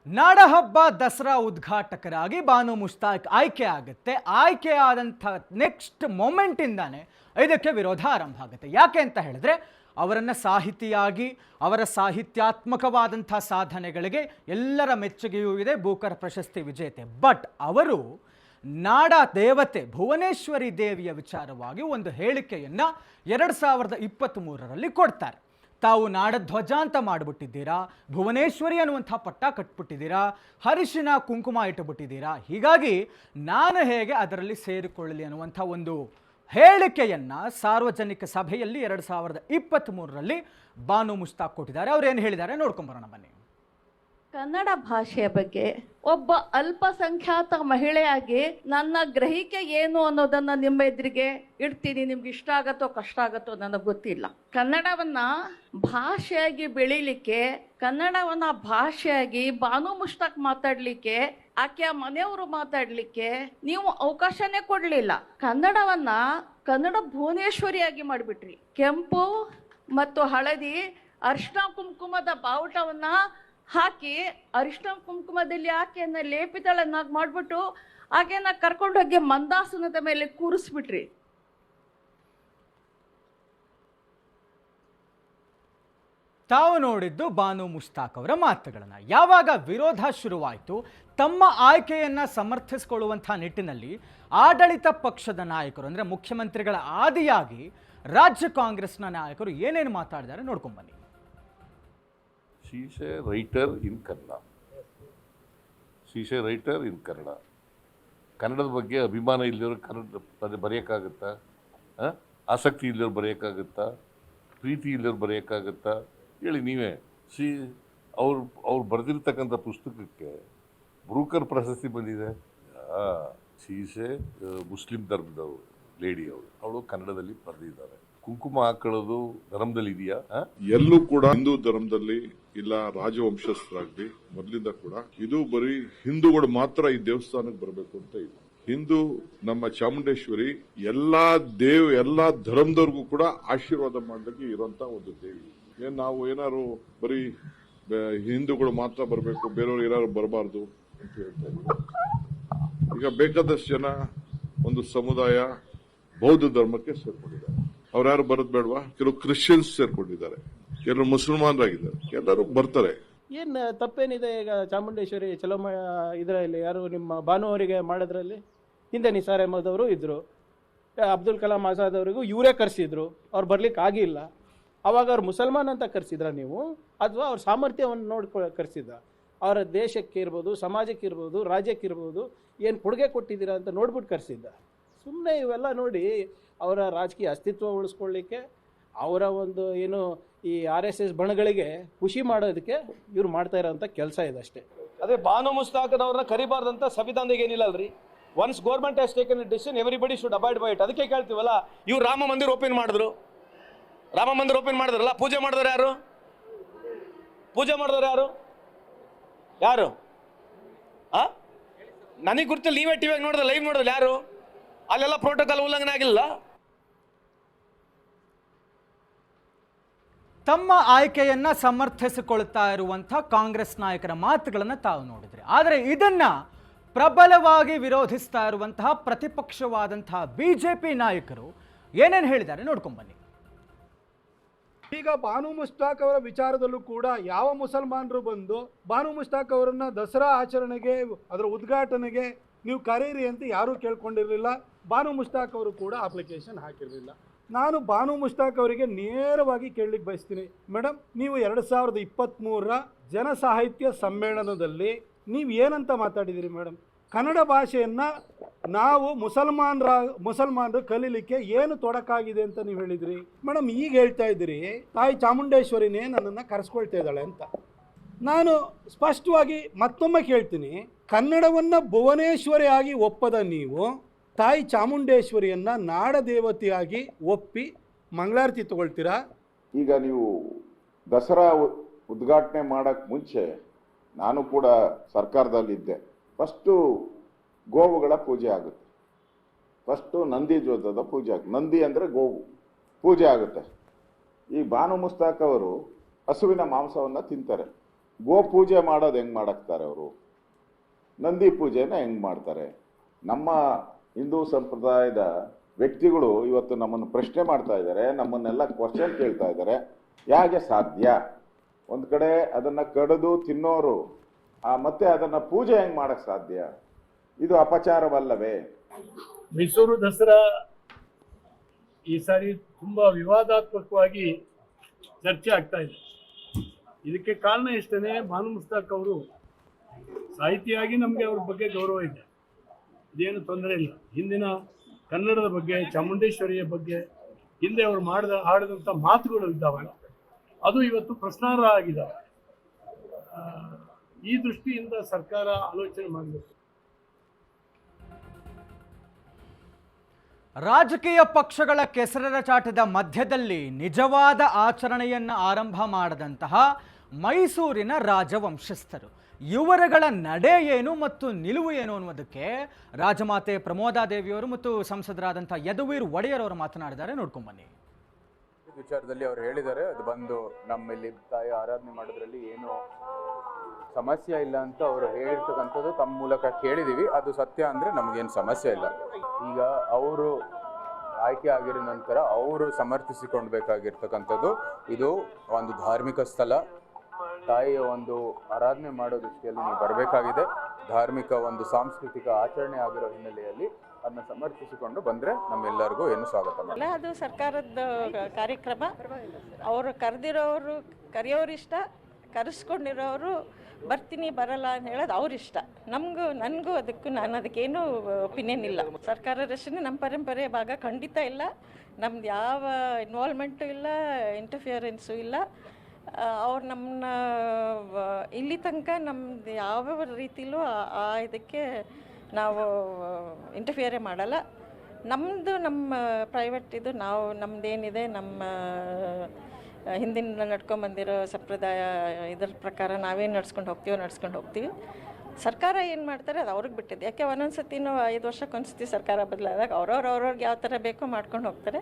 ನಾಡಹಬ್ಬ ದಸರಾ ಉದ್ಘಾಟಕರಾಗಿ ಬಾನು ಮುಸ್ತಾಕ್ ಆಯ್ಕೆ ಆಗುತ್ತೆ. ಆಯ್ಕೆ ಆದಂಥ ನೆಕ್ಸ್ಟ್ ಮೊಮೆಂಟಿಂದಾನೆ ಇದಕ್ಕೆ ವಿರೋಧ ಆರಂಭ ಆಗುತ್ತೆ. ಯಾಕೆ ಅಂತ ಹೇಳಿದ್ರೆ ಅವರನ್ನು ಸಾಹಿತಿಯಾಗಿ ಅವರ ಸಾಹಿತ್ಯಾತ್ಮಕವಾದಂಥ ಸಾಧನೆಗಳಿಗೆ ಎಲ್ಲರ ಮೆಚ್ಚುಗೆಯೂ ಇದೆ, ಬೂಕರ್ ಪ್ರಶಸ್ತಿ ವಿಜೇತೆ. ಬಟ್ ಅವರು ನಾಡ ದೇವತೆ ಭುವನೇಶ್ವರಿ ದೇವಿಯ ವಿಚಾರವಾಗಿ ಒಂದು ಹೇಳಿಕೆಯನ್ನು 2023ರಲ್ಲಿ ಕೊಡ್ತಾರೆ. ತಾವು ನಾಡಧ್ವಜ ಅಂತ ಮಾಡಿಬಿಟ್ಟಿದ್ದೀರಾ, ಭುವನೇಶ್ವರಿ ಅನ್ನುವಂಥ ಪಟ್ಟ ಕಟ್ಬಿಟ್ಟಿದ್ದೀರಾ, ಹರಿಶಿನ ಕುಂಕುಮ ಇಟ್ಟುಬಿಟ್ಟಿದ್ದೀರಾ, ಹೀಗಾಗಿ ನಾನು ಹೇಗೆ ಅದರಲ್ಲಿ ಸೇರಿಕೊಳ್ಳಲಿ ಅನ್ನುವಂಥ ಒಂದು ಹೇಳಿಕೆಯನ್ನು ಸಾರ್ವಜನಿಕ ಸಭೆಯಲ್ಲಿ 2023ರಲ್ಲಿ ಬಾನು ಮುಸ್ತಾಕ್ ಕೊಟ್ಟಿದ್ದಾರೆ. ಅವ್ರು ಏನು ಹೇಳಿದ್ದಾರೆ ನೋಡ್ಕೊಂಬರೋಣ ಬನ್ನಿ. ಕನ್ನಡ ಭಾಷೆಯ ಬಗ್ಗೆ ಒಬ್ಬ ಅಲ್ಪಸಂಖ್ಯಾತ ಮಹಿಳೆಯಾಗಿ ನನ್ನ ಗ್ರಹಿಕೆ ಏನು ಅನ್ನೋದನ್ನ ನಿಮ್ಮ ಎದುರಿಗೆ ಇಡ್ತೀನಿ. ನಿಮ್ಗೆ ಇಷ್ಟ ಆಗತ್ತೋ ಕಷ್ಟ ಆಗತ್ತೋ ನನಗೆ ಗೊತ್ತಿಲ್ಲ. ಕನ್ನಡವನ್ನ ಭಾಷೆಯಾಗಿ ಬೆಳಿಲಿಕ್ಕೆ, ಕನ್ನಡವನ್ನ ಭಾಷೆಯಾಗಿ ಬಾನು ಮುಸ್ತಾಕ್ ಮಾತಾಡ್ಲಿಕ್ಕೆ, ಆಕೆಯ ಮನೆಯವರು ಮಾತಾಡ್ಲಿಕ್ಕೆ ನೀವು ಅವಕಾಶನೇ ಕೊಡ್ಲಿಲ್ಲ. ಕನ್ನಡ ಭುವನೇಶ್ವರಿಯಾಗಿ ಮಾಡಿಬಿಟ್ರಿ. ಕೆಂಪು ಮತ್ತು ಹಳದಿ ಅರಿಶಿನ ಕುಂಕುಮದ ಬಾವುಟವನ್ನ ಹಾಕಿ ಅರಿಶಿನ ಕುಂಕುಮದಲ್ಲಿ ಆಕೆಯನ್ನ ಲೇಪಿತಳನ್ನಾಗಿ ಮಾಡ್ಬಿಟ್ಟು ಆಕೆಯನ್ನ ಕರ್ಕೊಂಡೋಗಿ ಮಂದಾಸನದ ಮೇಲೆ ಕೂರಿಸ್ಬಿಟ್ರಿ. ತಾವು ನೋಡಿದ್ದು ಬಾನು ಮುಸ್ತಾಕ್ ಅವರ ಮಾತುಗಳನ್ನು. ಯಾವಾಗ ವಿರೋಧ ಶುರುವಾಯಿತು, ತಮ್ಮ ಆಯ್ಕೆಯನ್ನು ಸಮರ್ಥಿಸಿಕೊಳ್ಳುವಂಥ ನಿಟ್ಟಿನಲ್ಲಿ ಆಡಳಿತ ಪಕ್ಷದ ನಾಯಕರು ಅಂದರೆ ಮುಖ್ಯಮಂತ್ರಿಗಳ ಆದಿಯಾಗಿ ರಾಜ್ಯ ಕಾಂಗ್ರೆಸ್ನ ನಾಯಕರು ಏನೇನು ಮಾತಾಡಿದ್ದಾರೆ ನೋಡ್ಕೊಂಬನ್ನಿ. She is a writer in Kannada. She is a writer in Kannada. ಕನ್ನಡದ ಬಗ್ಗೆ ಅಭಿಮಾನ ಇಲ್ಲದವ್ರು ಕನ್ನಡ ಬರೆಯೋಕ್ಕಾಗತ್ತಾ? ಆಸಕ್ತಿ ಇಲ್ಲದವ್ರು ಬರೆಯೋಕ್ಕಾಗತ್ತಾ? ಪ್ರೀತಿ ಇಲ್ಲದವ್ರು ಬರೆಯೋಕ್ಕಾಗತ್ತಾ? ಹೇಳಿ ನೀವೇ. ಅವ್ರು ಬರೆದಿರ್ತಕ್ಕಂಥ ಪುಸ್ತಕಕ್ಕೆ ಬ್ರೂಕರ್ ಪ್ರಶಸ್ತಿ ಬಂದಿದೆ. ಶಿ ಈಸ್ ಎ ಮುಸ್ಲಿಂ ಧರ್ಮದವರು ಲೇಡಿ. ಅವಳು ಕನ್ನಡದಲ್ಲಿ ಬರೆದಿದ್ದಾರೆ. ಕುಂಕುಮ ಹಾಕೊಳ್ಳೋದು ಧರ್ಮದಲ್ಲಿ ಇದೆಯಾ? ಎಲ್ಲೂ ಕೂಡ ಹಿಂದೂ ಧರ್ಮದಲ್ಲಿ ಇಲ್ಲ, ರಾಜವಂಶಸ್ಥರಾಗ್ಲಿ ಮೊದಲಿಂದ ಕೂಡ ಇದು ಬರೀ ಹಿಂದೂಗಳು ಮಾತ್ರ ಈ ದೇವಸ್ಥಾನಕ್ಕೆ ಬರಬೇಕು ಅಂತ ಇದೆ. ಹಿಂದೂ ನಮ್ಮ ಚಾಮುಂಡೇಶ್ವರಿ ಎಲ್ಲಾ ಧರ್ಮದವ್ರಿಗೂ ಕೂಡ ಆಶೀರ್ವಾದ ಮಾಡಲಿಕ್ಕೆ ಇರುವಂತ ಒಂದು ದೇವಿ. ನಾವು ಏನಾದ್ರು ಬರೀ ಹಿಂದೂಗಳು ಮಾತ್ರ ಬರಬೇಕು, ಬೇರೆಯವ್ರು ಯಾರು ಬರಬಾರ್ದು ಅಂತ ಹೇಳ್ತಾ ಇದ್ದೀವಿ. ಈಗ ಬೇಕಾದಷ್ಟು ಜನ ಒಂದು ಸಮುದಾಯ ಬೌದ್ಧ ಧರ್ಮಕ್ಕೆ ಸೇರ್ಕೊಂಡಿದ್ದಾರೆ. ಅವ್ರು ಯಾರು ಬರೋದು ಬೇಡವಾ? ಕೆಲವು ಕ್ರಿಶ್ಚಿಯನ್ಸ್ ಸೇರ್ಕೊಂಡಿದ್ದಾರೆ, ಕೆಲವರು ಮುಸಲ್ಮಾನರಾಗಿದ್ದಾರೆ, ಎಲ್ಲರೂ ಬರ್ತಾರೆ. ಏನ್ ತಪ್ಪೇನಿದೆ? ಈಗ ಚಾಮುಂಡೇಶ್ವರಿ ಚಲೋ ಇದರಲ್ಲಿ ಯಾರು ನಿಮ್ಮ ಭಾನು ಅವರಿಗೆ ಮಾಡೋದ್ರಲ್ಲಿ ಹಿಂದೆ ನಿಸಾರ್ ಅಹಮದ್ ಅವರು ಇದ್ರು, ಅಬ್ದುಲ್ ಕಲಾಂ ಆಜಾದ್ ಅವರಿಗೂ ಇವರೇ ಕರೆಸಿದ್ರು, ಅವ್ರು ಬರ್ಲಿಕ್ಕೆ ಆಗಿಲ್ಲ. ಅವಾಗ ಅವ್ರು ಮುಸಲ್ಮಾನ್ ಅಂತ ಕರೆಸಿದ್ರ ನೀವು, ಅಥವಾ ಅವ್ರ ಸಾಮರ್ಥ್ಯವನ್ನು ನೋಡ್ಕೊ ಕರೆಸಿದ್ದ? ಅವರ ದೇಶಕ್ಕೆ ಇರ್ಬೋದು, ಸಮಾಜಕ್ಕೆ ಇರ್ಬೋದು, ರಾಜ್ಯಕ್ಕೆ ಇರ್ಬೋದು, ಏನು ಕೊಡುಗೆ ಕೊಟ್ಟಿದ್ದೀರಾ ಅಂತ ನೋಡ್ಬಿಟ್ಟು ಕರೆಸಿದ್ದ? ಸುಮ್ಮನೆ ಇವೆಲ್ಲ ನೋಡಿ ಅವರ ರಾಜಕೀಯ ಅಸ್ತಿತ್ವ ಉಳಿಸ್ಕೊಳ್ಳಿಕ್ಕೆ, ಅವರ ಒಂದು ಏನು ಈ RSS ಬಣಗಳಿಗೆ ಖುಷಿ ಮಾಡೋದಕ್ಕೆ ಇವ್ರು ಮಾಡ್ತಾ ಇರೋಂಥ ಕೆಲಸ ಇದೆ ಅಷ್ಟೇ. ಅದೇ ಬಾನು ಮುಸ್ತಾಕ್ನವ್ರನ್ನ ಕರಿಬಾರ್ದಂತ ಸಂವಿಧಾನದಾಗ ಏನಿಲ್ಲ ಅಲ್ರಿ. Once government has taken A decision everybody should abide by it. ಅದಕ್ಕೆ ಕೇಳ್ತೀವಲ್ಲ, ಇವ್ರು ರಾಮ ಮಂದಿರ ಓಪನ್ ಮಾಡಿದ್ರಲ್ಲ, ಪೂಜೆ ಮಾಡಿದವ್ರು ಯಾರು? ನನಗೆ ಗುರ್ತಿಲ್ಲ. ನೀವೇ ಟಿವಿಯಾಗ ನೋಡಿದ್ರೆ, ಲೈವ್ ನೋಡಿದ್ರೆ ಯಾರು? ಅಲ್ಲೆಲ್ಲ ಪ್ರೋಟೋಕಾಲ್ ಉಲ್ಲಂಘನೆ ಆಗಿಲ್ಲ. ತಮ್ಮ ಆಯ್ಕೆಯನ್ನ ಸಮರ್ಥಿಸಿಕೊಳ್ತಾ ಇರುವಂಥ ಕಾಂಗ್ರೆಸ್ ನಾಯಕರ ಮಾತುಗಳನ್ನು ತಾವು ನೋಡಿದ್ರಿ. ಆದರೆ ಇದನ್ನ ಪ್ರಬಲವಾಗಿ ವಿರೋಧಿಸ್ತಾ ಇರುವಂತಹ ಪ್ರತಿಪಕ್ಷವಾದಂತಹ ಬಿಜೆಪಿ ನಾಯಕರು ಏನೇನು ಹೇಳಿದ್ದಾರೆ ನೋಡ್ಕೊಂಬನ್ನಿ. ಈಗ ಬಾನು ಮುಸ್ತಾಕ್ ಅವರ ವಿಚಾರದಲ್ಲೂ ಕೂಡ ಯಾವ ಮುಸಲ್ಮಾನರು ಬಂದು ಬಾನು ಮುಸ್ತಾಕ್ ಅವರನ್ನ ದಸರಾ ಆಚರಣೆಗೆ, ಅದರ ಉದ್ಘಾಟನೆಗೆ ನೀವು ಕರೀರಿ ಅಂತ ಯಾರೂ ಕೇಳ್ಕೊಂಡಿರಲಿಲ್ಲ. ಬಾನು ಮುಸ್ತಾಕ್ ಅವರು ಕೂಡ ಅಪ್ಲಿಕೇಶನ್ ಹಾಕಿರಲಿಲ್ಲ. ನಾನು ಬಾನು ಮುಸ್ತಾಕ್ ಅವರಿಗೆ ನೇರವಾಗಿ ಕೇಳಲಿಕ್ಕೆ ಬಯಸ್ತೀನಿ, ಮೇಡಮ್, ನೀವು 2023ರ ಜನ ಸಾಹಿತ್ಯ ಸಮ್ಮೇಳನದಲ್ಲಿ ನೀವು ಏನಂತ ಮಾತಾಡಿದಿರಿ ಮೇಡಮ್? ಕನ್ನಡ ಭಾಷೆಯನ್ನು ನಾವು ಮುಸಲ್ಮಾನರು ಕಲೀಲಿಕ್ಕೆ ಏನು ತೊಡಕಾಗಿದೆ ಅಂತ ನೀವು ಹೇಳಿದಿರಿ ಮೇಡಮ್. ಈಗ ಹೇಳ್ತಾ ಇದ್ದೀರಿ ತಾಯಿ ಚಾಮುಂಡೇಶ್ವರಿನೇ ನನ್ನನ್ನು ಕರೆಸ್ಕೊಳ್ತಾ ಇದ್ದಾಳೆ ಅಂತ. ನಾನು ಸ್ಪಷ್ಟವಾಗಿ ಮತ್ತೊಮ್ಮೆ ಕೇಳ್ತೀನಿ, ಕನ್ನಡವನ್ನು ಭುವನೇಶ್ವರಿಯಾಗಿ ಒಪ್ಪದ ನೀವು ತಾಯಿ ಚಾಮುಂಡೇಶ್ವರಿಯನ್ನು ನಾಡದೇವತೆಯಾಗಿ ಒಪ್ಪಿ ಮಂಗಳಾರತಿ ತಗೊಳ್ತೀರಾ? ಈಗ ನೀವು ದಸರಾ ಉದ್ಘಾಟನೆ ಮಾಡೋಕ್ಕೆ ಮುಂಚೆ ನಾನು ಕೂಡ ಸರ್ಕಾರದಲ್ಲಿದ್ದೆ. ಫಸ್ಟು ಗೋವುಗಳ ಪೂಜೆ ಆಗುತ್ತೆ, ಫಸ್ಟು ನಂದಿ ಜ್ಯೋತದ ಪೂಜೆ ಆಗುತ್ತೆ. ನಂದಿ ಅಂದರೆ ಗೋವು ಪೂಜೆ ಆಗುತ್ತೆ. ಈ ಬಾನು ಮುಸ್ತಾಕ್ ಅವರು ಹಸುವಿನ ಮಾಂಸವನ್ನು ತಿಂತಾರೆ. ಗೋ ಪೂಜೆ ಮಾಡೋದು ಹೆಂಗೆ ಮಾಡಾಕ್ತಾರೆ ಅವರು? ನಂದಿ ಪೂಜೆನ ಹೆಂಗೆ ಮಾಡ್ತಾರೆ? ನಮ್ಮ ಹಿಂದೂ ಸಂಪ್ರದಾಯದ ವ್ಯಕ್ತಿಗಳು ಇವತ್ತು ನಮ್ಮನ್ನು ಪ್ರಶ್ನೆ ಮಾಡ್ತಾ ಇದ್ದಾರೆ, ನಮ್ಮನ್ನೆಲ್ಲ ಕ್ವಶನ್ ಕೇಳ್ತಾ ಇದ್ದಾರೆ. ಹೇಗೆ ಸಾಧ್ಯ? ಒಂದು ಕಡೆ ಅದನ್ನು ಕಡಿದು ತಿನ್ನೋರು ಮತ್ತೆ ಅದನ್ನು ಪೂಜೆ ಹೆಂಗೆ ಮಾಡಕ್ಕೆ ಸಾಧ್ಯ? ಇದು ಅಪಚಾರವಲ್ಲವೇ? ಮೈಸೂರು ದಸರಾ ಈ ಸಾರಿ ತುಂಬ ವಿವಾದಾತ್ಮಕವಾಗಿ ಚರ್ಚೆ ಆಗ್ತಾ ಇದೆ. ಇದಕ್ಕೆ ಕಾರಣ ಇಷ್ಟೇ, ಬಾನು ಮುಸ್ತಾಕ್ ಅವರು ಸಾಹಿತಿಯಾಗಿ ನಮಗೆ ಅವ್ರ ಬಗ್ಗೆ ಗೌರವ ಇದೆ, ಇದೇನು ತೊಂದರೆ ಇಲ್ಲ. ಹಿಂದಿನ ಕನ್ನಡದ ಬಗ್ಗೆ, ಚಾಮುಂಡೇಶ್ವರಿಯ ಬಗ್ಗೆ ಹಿಂದೆ ಅವರು ಆಡಿದಂಥ ಮಾತುಗಳು ಇದ್ದಾವೆ, ಅದು ಇವತ್ತು ಪ್ರಶ್ನಾರ್ಹ ಆಗಿದ್ದಾವೆ. ಈ ದೃಷ್ಟಿಯಿಂದ ಸರ್ಕಾರ ಆಲೋಚನೆ ಮಾಡಬೇಕು. ರಾಜಕೀಯ ಪಕ್ಷಗಳ ಕೆಸರರ ಚಾಟದ ಮಧ್ಯದಲ್ಲಿ ನಿಜವಾದ ಆಚರಣೆಯನ್ನು ಆರಂಭ ಮಾಡದಂತಹ ಮೈಸೂರಿನ ರಾಜವಂಶಸ್ಥರು, ಇವರುಗಳ ನಡೆ ಏನು ಮತ್ತು ನಿಲುವು ಏನು ಅನ್ನೋದಕ್ಕೆ ರಾಜಮಾತೆ ಪ್ರಮೋದಾದೇವಿಯವರು ಮತ್ತು ಸಂಸದರಾದಂಥ ಯದುವೀರ್ ಒಡೆಯರ್ ಅವರು ಮಾತನಾಡಿದ್ದಾರೆ. ನೋಡ್ಕೊಂಬನ್ನಿ. ವಿಚಾರದಲ್ಲಿ ಅವರು ಹೇಳಿದ್ದಾರೆ, ಅದು ಬಂದು ನಮ್ಮಲ್ಲಿ ತಾಯಿ ಆರಾಧನೆ ಮಾಡೋದ್ರಲ್ಲಿ ಏನು ಸಮಸ್ಯೆ ಇಲ್ಲ ಅಂತ ಅವರು ಹೇಳಿರ್ತಕ್ಕಂಥದ್ದು ತಮ್ಮ ಮೂಲಕ ಕೇಳಿದೀವಿ. ಅದು ಸತ್ಯ ಅಂದ್ರೆ ನಮಗೇನು ಸಮಸ್ಯೆ ಇಲ್ಲ. ಈಗ ಅವರು ಆಯ್ಕೆ ಆಗಿರೋ ನಂತರ ಅವರು ಸಮರ್ಥಿಸಿಕೊಳ್ಬೇಕಾಗಿರ್ತಕ್ಕಂಥದ್ದು, ಇದು ಒಂದು ಧಾರ್ಮಿಕ ಸ್ಥಳ, ತಾಯಿಯ ಒಂದು ಆರಾಧನೆ ಮಾಡೋ ದೃಷ್ಟಿಯಲ್ಲಿ ನೀವು ಬರಬೇಕಾಗಿದೆ. ಧಾರ್ಮಿಕ ಒಂದು ಸಾಂಸ್ಕೃತಿಕ ಆಚರಣೆ ಆಗಿರೋ ಹಿನ್ನೆಲೆಯಲ್ಲಿ ಅದನ್ನ ಸಮರ್ಥಿಸಿಕೊಂಡು ಬಂದರೆ ನಮ್ಮೆಲ್ಲರಿಗೂ ಏನು ಸ್ವಾಗತ ಮಾಡಲ್ಲ. ಅದು ಸರ್ಕಾರದ ಕಾರ್ಯಕ್ರಮ. ಅವರು ಕರೆಯೋರಿಷ್ಟ, ಕರೆಸ್ಕೊಂಡಿರೋರು ಬರ್ತೀನಿ ಬರಲ್ಲ ಅಂತ ಹೇಳೋದು ಅವ್ರಿಷ್ಟ. ನನಗೂ ನಾನು ಅದಕ್ಕೇನು ಒಪಿನಿಯನ್ ಇಲ್ಲ. ಸರ್ಕಾರ ರಚನೆ ನಮ್ಮ ಪರಂಪರೆ ಭಾಗ ಖಂಡಿತ ಇಲ್ಲ. ನಮ್ದು ಯಾವ ಇನ್ವಾಲ್ವ್ಮೆಂಟು ಇಲ್ಲ, ಇಂಟರ್ಫಿಯರೆನ್ಸು ಇಲ್ಲ. ಅವ್ರು ನಮ್ಮನ್ನ ಇಲ್ಲಿ ತನಕ ನಮ್ದು ಯಾವ ರೀತಿಲೂ ಇದಕ್ಕೆ ನಾವು ಇಂಟರ್ಫಿಯರೇ ಮಾಡಲ್ಲ. ನಮ್ಮ ಪ್ರೈವೇಟ್ ಇದು, ನಾವು ನಮ್ಮದೇನಿದೆ ನಮ್ಮ ಹಿಂದಿನ ನಡ್ಕೊಂಬಂದಿರೋ ಸಂಪ್ರದಾಯ ಇದರ ಪ್ರಕಾರ ನಾವೇನು ನಡ್ಸ್ಕೊಂಡು ಹೋಗ್ತೀವಿ. ಸರ್ಕಾರ ಏನು ಮಾಡ್ತಾರೆ ಅದು ಅವ್ರಿಗೆ ಬಿಟ್ಟಿದೆ. ಯಾಕೆ ಒಂದೊಂದು ಸತಿನೂ 5 ವರ್ಷಕ್ಕೊಂದ್ಸತಿ ಸರ್ಕಾರ ಬದಲಾದಾಗ ಅವ್ರವ್ರಿಗೆ ಯಾವ ಥರ ಬೇಕೋ ಮಾಡ್ಕೊಂಡು ಹೋಗ್ತಾರೆ.